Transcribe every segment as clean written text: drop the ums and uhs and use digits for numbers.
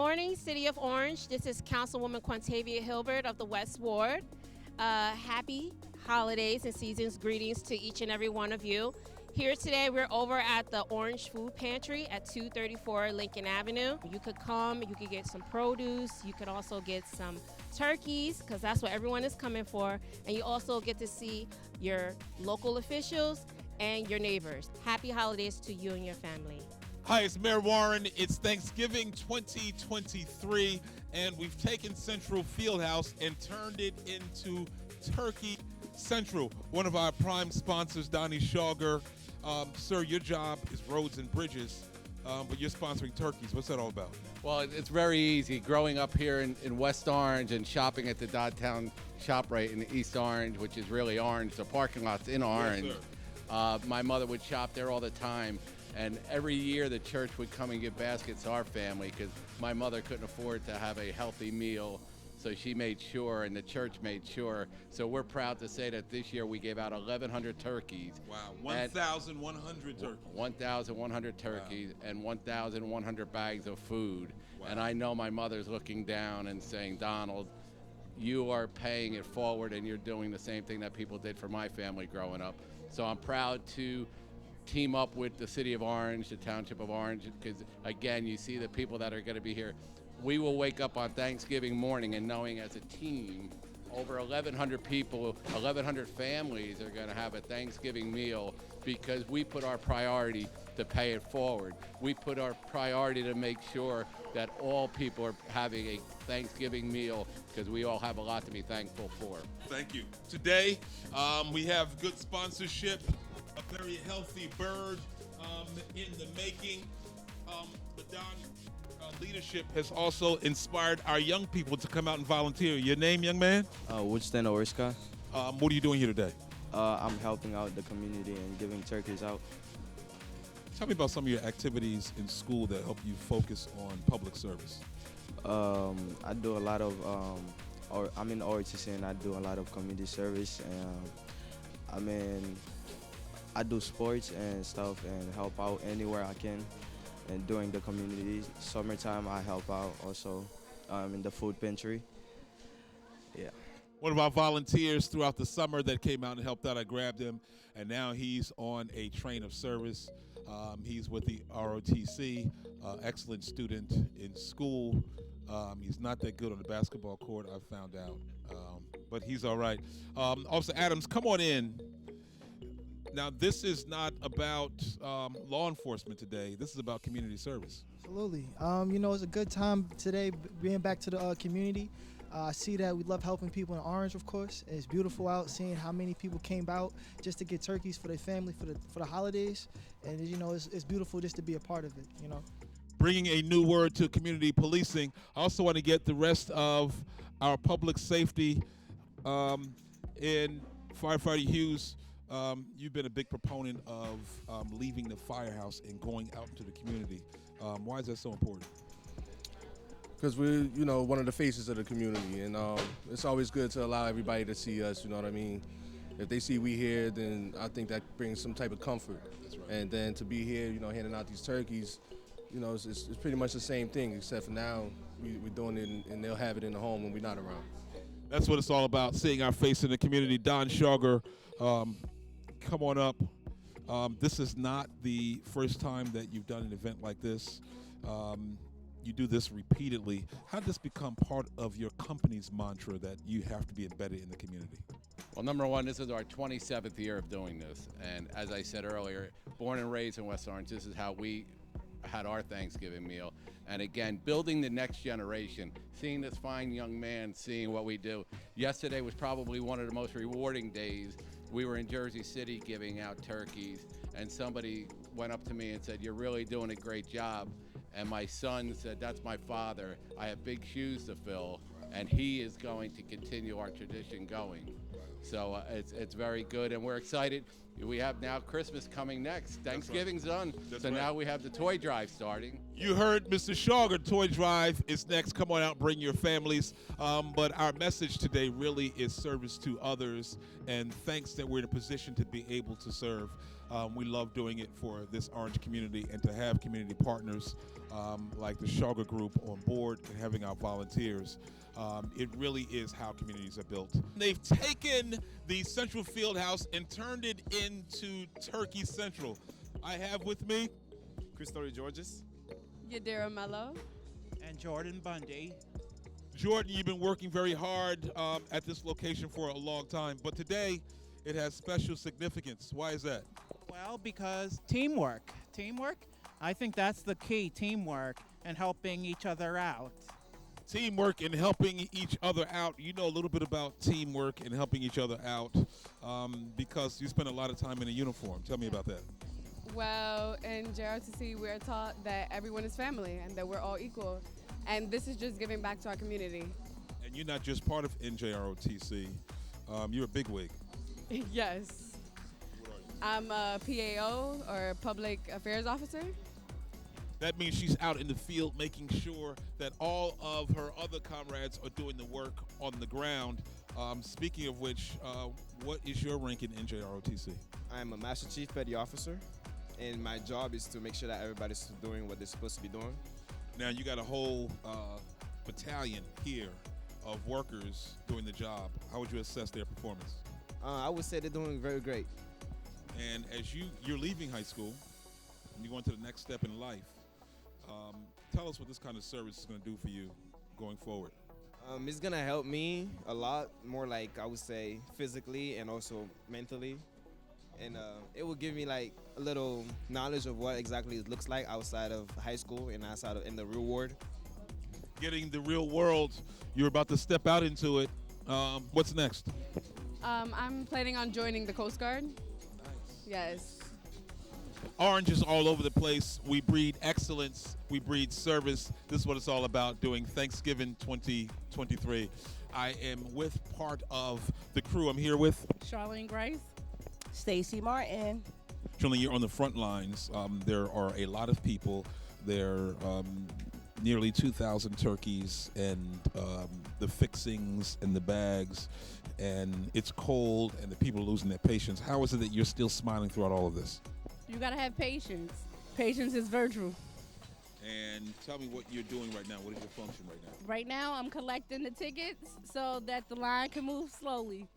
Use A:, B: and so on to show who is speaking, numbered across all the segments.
A: morning, City of Orange. This is Councilwoman Quantavia Hilbert of the West Ward. Happy holidays and seasons greetings to each and every one of you. Here today, we're over at the Orange Food Pantry at 234 Lincoln Avenue. You could come, you could get some produce, you could also get some turkeys, because that's what everyone is coming for, and you also get to see your local officials and your neighbors. Happy holidays to you and your family.
B: Hi, it's Mayor Warren. It's Thanksgiving 2023, and we've taken Central Fieldhouse and turned it into Turkey Central. One of our prime sponsors, Donnie Shawger. Sir, your job is roads and bridges, but you're sponsoring turkeys. What's that all about?
C: Well, it's very easy. Growing up here in West Orange and shopping at the Downtown ShopRite in East Orange, which is really Orange, the parking lot's in Orange. Yes, my mother would shop there all the time. And every year the church would come and give baskets to our family because my mother couldn't afford to have a healthy meal. So she made sure, and the church made sure. So we're proud to say that this year we gave out 1,100 turkeys.
B: Wow, 1,100 turkeys.
C: 1,100 turkeys, wow. And 1,100 bags of food. Wow. And I know my mother's looking down and saying, Donald, you are paying it forward and you're doing the same thing that people did for my family growing up. So I'm proud to team up with the City of Orange, the Township of Orange, because again, you see the people that are going to be here. We will wake up on Thanksgiving morning and knowing as a team, over 1,100 people, 1,100 families are going to have a Thanksgiving meal because we put our priority to pay it forward. We put our priority to make sure that all people are having a Thanksgiving meal because we all have a lot to be thankful for.
B: Thank you. Today, we have good sponsorship, a very healthy bird in the making. The Don leadership has also inspired our young people to come out and volunteer. Your name, young man?
D: Woodstand Oriska.
B: What are you doing here today?
D: I'm helping out the community and giving turkeys out.
B: Tell me about some of your activities in school that help you focus on public service.
D: I do a lot of, I'm in ROTC and I do a lot of community service. And I do sports and stuff and help out anywhere I can. And during the community summertime, I help out also in the food pantry. Yeah.
B: One of our volunteers throughout the summer that came out and helped out, I grabbed him, and now he's on a train of service. He's with the ROTC, excellent student in school. He's not that good on the basketball court, I found out, but he's all right. Officer Adams, come on in. Now, this is not about law enforcement today. This is about community service.
E: Absolutely. It's a good time today being back to the community. I see that we love helping people in Orange, of course. It's beautiful out seeing how many people came out just to get turkeys for their family for the holidays. And, it's beautiful just to be a part of it,
B: Bringing a new word to community policing. I also want to get the rest of our public safety in Firefighter Hughes. You've been a big proponent of leaving the firehouse and going out into the community. Why is that so important?
F: Because we're, one of the faces of the community, and it's always good to allow everybody to see us, you know what I mean? If they see we here, then I think that brings some type of comfort.
B: That's right.
F: And then to be here, handing out these turkeys, it's pretty much the same thing, except for now we're doing it and they'll have it in the home when we're not around.
B: That's what it's all about, seeing our face in the community. Don Shawger, come on up. This is not the first time that you've done an event like this. You do this repeatedly. How did this become part of your company's mantra that you have to be embedded in the community?
C: Well, number one, this is our 27th year of doing this. And as I said earlier, born and raised in West Orange, this is how we had our Thanksgiving meal. And again, building the next generation, seeing this fine young man, seeing what we do. Yesterday was probably one of the most rewarding days. We were in Jersey City giving out turkeys, and somebody went up to me and said, "You're really doing a great job." And my son said, "That's my father. I have big shoes to fill, and he is going to continue our tradition going." So it's very good, and we're excited. We have now Christmas coming next. Thanksgiving's done.
B: That's
C: So
B: right.
C: now we have the toy drive starting.
B: You heard Mr. Shogger. Toy Drive is next. Come on out, bring your families. But our message today really is service to others, and thanks that we're in a position to be able to serve. We love doing it for this Orange community, and to have community partners like the Shogger Group on board and having our volunteers. It really is how communities are built. They've taken the Central Fieldhouse and turned it into Turkey Central. I have with me
G: Christori Georges.
H: Yadira Mello.
I: And Jordan Bundy.
B: Jordan. You've been working very hard at this location for a long time, but today it has special significance. Why is that?
I: Well, because teamwork. Teamwork, I think that's the key, teamwork and helping each other out.
B: Teamwork and helping each other out. You know a little bit about teamwork and helping each other out because you spend a lot of time in a uniform. Tell me about that.
H: Well, in JRTC, we're taught that everyone is family and that we're all equal. And this is just giving back to our community.
B: And you're not just part of NJROTC. You're a bigwig.
H: Yes. I'm a PAO, or Public Affairs Officer.
B: That means she's out in the field making sure that all of her other comrades are doing the work on the ground. Speaking of which, what is your rank in NJROTC?
G: I'm a Master Chief Petty Officer, and my job is to make sure that everybody's doing what they're supposed to be doing.
B: Now you got a whole battalion here of workers doing the job. How would you assess their performance?
G: I would say they're doing very great.
B: And as you're leaving high school, and you're going to the next step in life, tell us what this kind of service is going to do for you going forward.
G: It's going to help me a lot more, like I would say physically and also mentally. And it will give me like a little knowledge of what exactly it looks like outside of high school and outside of in the real world.
B: Getting the real world, you're about to step out into it. What's next?
H: I'm planning on joining the Coast Guard.
B: Nice.
H: Yes.
B: Orange is all over the place. We breed excellence. We breed service. This is what it's all about, doing Thanksgiving 2023. I am with part of the crew. I'm here with
J: Charlene Grace.
K: Stacy Martin.
B: Charlene, you're on the front lines. There are a lot of people. There are nearly 2,000 turkeys and the fixings and the bags. And it's cold and the people are losing their patience. How is it that you're still smiling throughout all of this?
J: You gotta have patience. Patience is virtue.
B: And tell me what you're doing right now. What is your function right now?
J: Right now, I'm collecting the tickets so that the line can move slowly.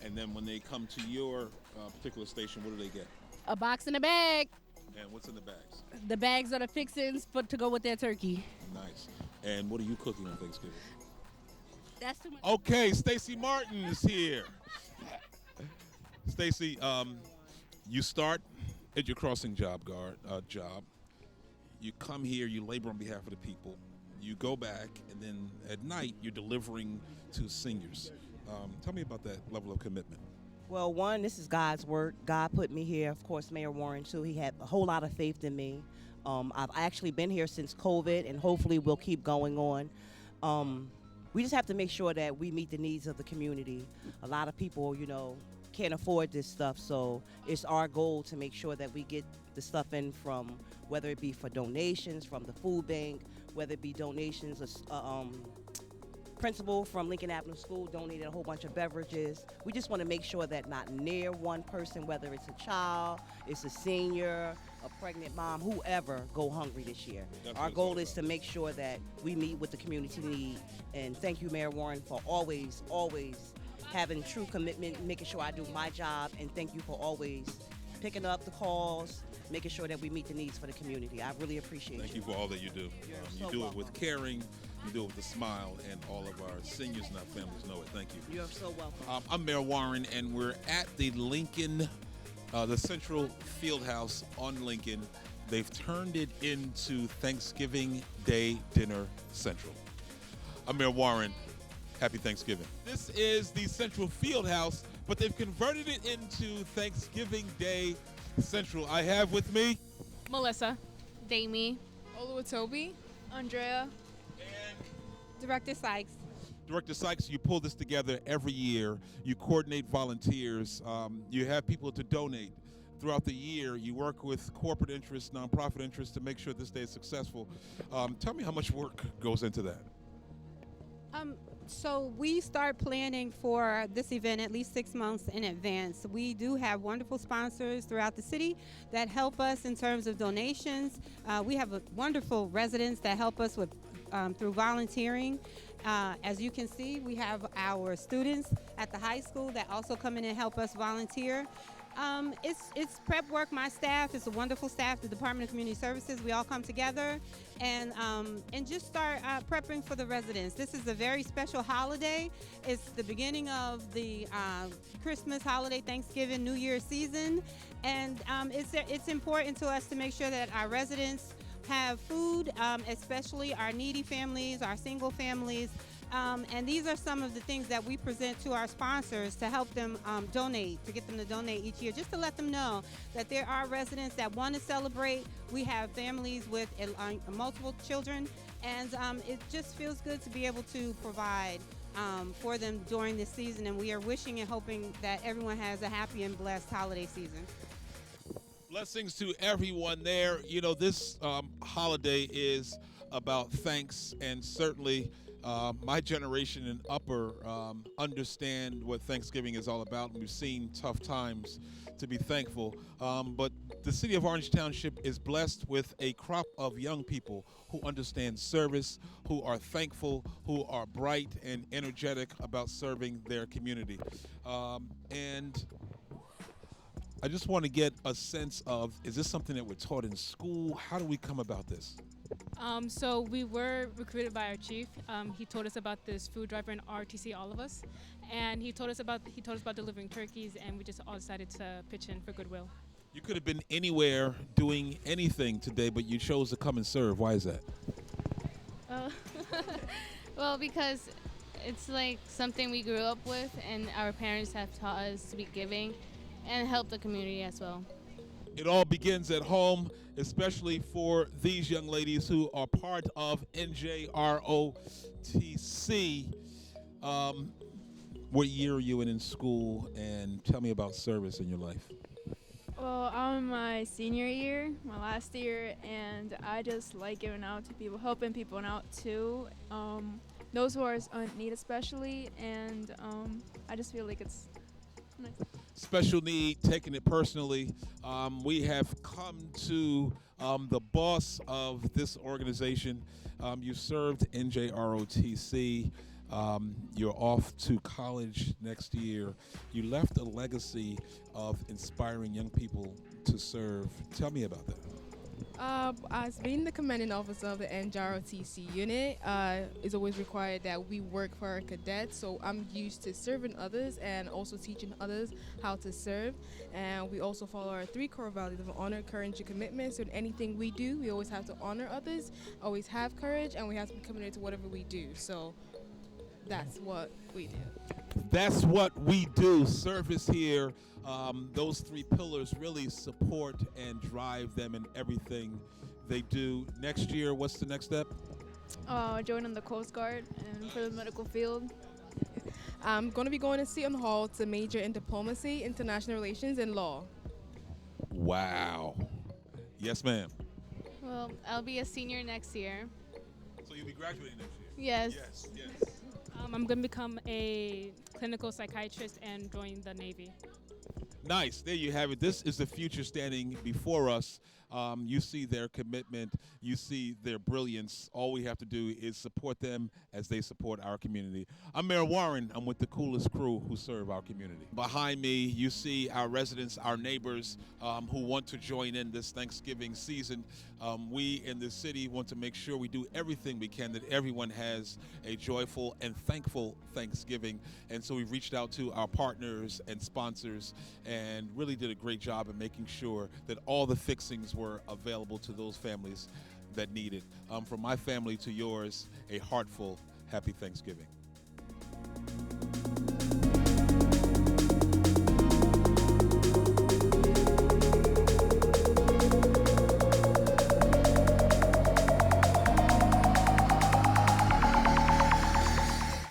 B: And then when they come to your particular station, what do they get?
J: A box and a bag.
B: And what's in the bags?
J: The bags are the fixings to go with their turkey.
B: Nice. And what are you cooking on Thanksgiving?
J: That's too much.
B: Okay, Stacy Martin is here. Stacy, you start at your crossing job. You come here, you labor on behalf of the people. You go back, and then at night, you're delivering to seniors. Tell me about that level of commitment.
K: Well, one, this is God's work. God put me here. Of course, Mayor Warren, too. He had a whole lot of faith in me. I've actually been here since COVID, and hopefully we'll keep going on. We just have to make sure that we meet the needs of the community. A lot of people, can't afford this stuff, so it's our goal to make sure that we get the stuff in from, whether it be for donations from the food bank, whether it be donations, principal from Lincoln Avenue School donated a whole bunch of beverages. We just want to make sure that not near one person, whether it's a child, it's a senior, a pregnant mom, whoever, go hungry this year. Our goal is to make sure that we meet with the community need. And thank you, Mayor Warren, for always having true commitment, making sure I do my job, and thank you for always picking up the calls, making sure that we meet the needs for the community. I really appreciate
B: Thank you for all that you do. You do it with caring, you do it with a smile, and all of our seniors and our families know it. Thank you.
K: You're so welcome.
B: I'm Mayor Warren, and we're at the Lincoln, the Central Fieldhouse on Lincoln. They've turned it into Thanksgiving Day Dinner Central. I'm Mayor Warren. Happy Thanksgiving. This is the Central Fieldhouse, but they've converted it into Thanksgiving Day Central. I have with me
A: Melissa, Damie,
H: Oluwatobi,
A: Andrea,
B: and
A: Director Sykes.
B: Director Sykes, you pull this together every year. You coordinate volunteers. You have people to donate. Throughout the year, you work with corporate interests, nonprofit interests to make sure this day is successful. Tell me how much work goes into that.
L: So we start planning for this event at least 6 months in advance. We do have wonderful sponsors throughout the city that help us in terms of donations. We have wonderful residents that help us with through volunteering. As you can see, we have our students at the high school that also come in and help us volunteer. It's prep work. My staff is a wonderful staff, the Department of Community Services. We all come together and just start prepping for the residents. This is a very special holiday. It's the beginning of the Christmas holiday, Thanksgiving, New Year's season, and it's important to us to make sure that our residents have food, especially our needy families, our single families. And these are some of the things that we present to our sponsors to help them donate, to get them to donate each year, just to let them know that there are residents that want to celebrate. We have families with multiple children, and it just feels good to be able to provide for them during this season. And we are wishing and hoping that everyone has a happy and blessed holiday season.
B: Blessings to everyone there. You know, this holiday is about thanks, and certainly my generation and upper understand what Thanksgiving is all about, and we've seen tough times to be thankful. But the city of Orange Township is blessed with a crop of young people who understand service, who are thankful, who are bright and energetic about serving their community. And I just want to get a sense of, is this something that we're taught in school? How do we come about this?
M: So we were recruited by our chief. He told us about this food drive in RTC, all of us, and he told us about delivering turkeys, and we just all decided to pitch in for goodwill.
B: You could have been anywhere doing anything today, but you chose to come and serve. Why is that?
J: Well, because it's like something we grew up with, and our parents have taught us to be giving and help the community as well.
B: It all begins at home, especially for these young ladies who are part of NJROTC. What year are you in school, and tell me about service in your life?
N: Well, I'm in my senior year, my last year, and I just like giving out to people, helping people out too. Those who are in need especially, and I just feel like it's nice.
B: Special need, taking it personally. We have come to the boss of this organization. You served NJROTC. You're off to college next year. You left a legacy of inspiring young people to serve. Tell me about that.
O: As being the commanding officer of the NJROTC unit, it's always required that we work for our cadets. So I'm used to serving others and also teaching others how to serve. And we also follow our 3 core values of honor, courage, and commitment. So in anything we do, we always have to honor others, always have courage, and we have to be committed to whatever we do. So that's what we do.
B: That's what we do. Service here. Those 3 pillars really support and drive them in everything they do. Next year, what's the next step?
N: Joining the Coast Guard and for the medical field.
O: I'm going to be going to Seton Hall to major in diplomacy, international relations, and law.
B: Wow. Yes, ma'am.
J: Well, I'll be a senior next year.
B: So you'll be graduating next year?
J: Yes.
B: Yes, yes.
M: I'm going to become a clinical psychiatrist and join the Navy.
B: Nice. There you have it. This is the future standing before us. You see their commitment. You see their brilliance. All we have to do is support them as they support our community. I'm Mayor Warren. I'm with the coolest crew who serve our community. Behind me, you see our residents, our neighbors who want to join in this Thanksgiving season. We in the city want to make sure we do everything we can that everyone has a joyful and thankful Thanksgiving. And so we reached out to our partners and sponsors and really did a great job in making sure that all the fixings were available to those families that need it. From my family to yours, a heartful happy Thanksgiving.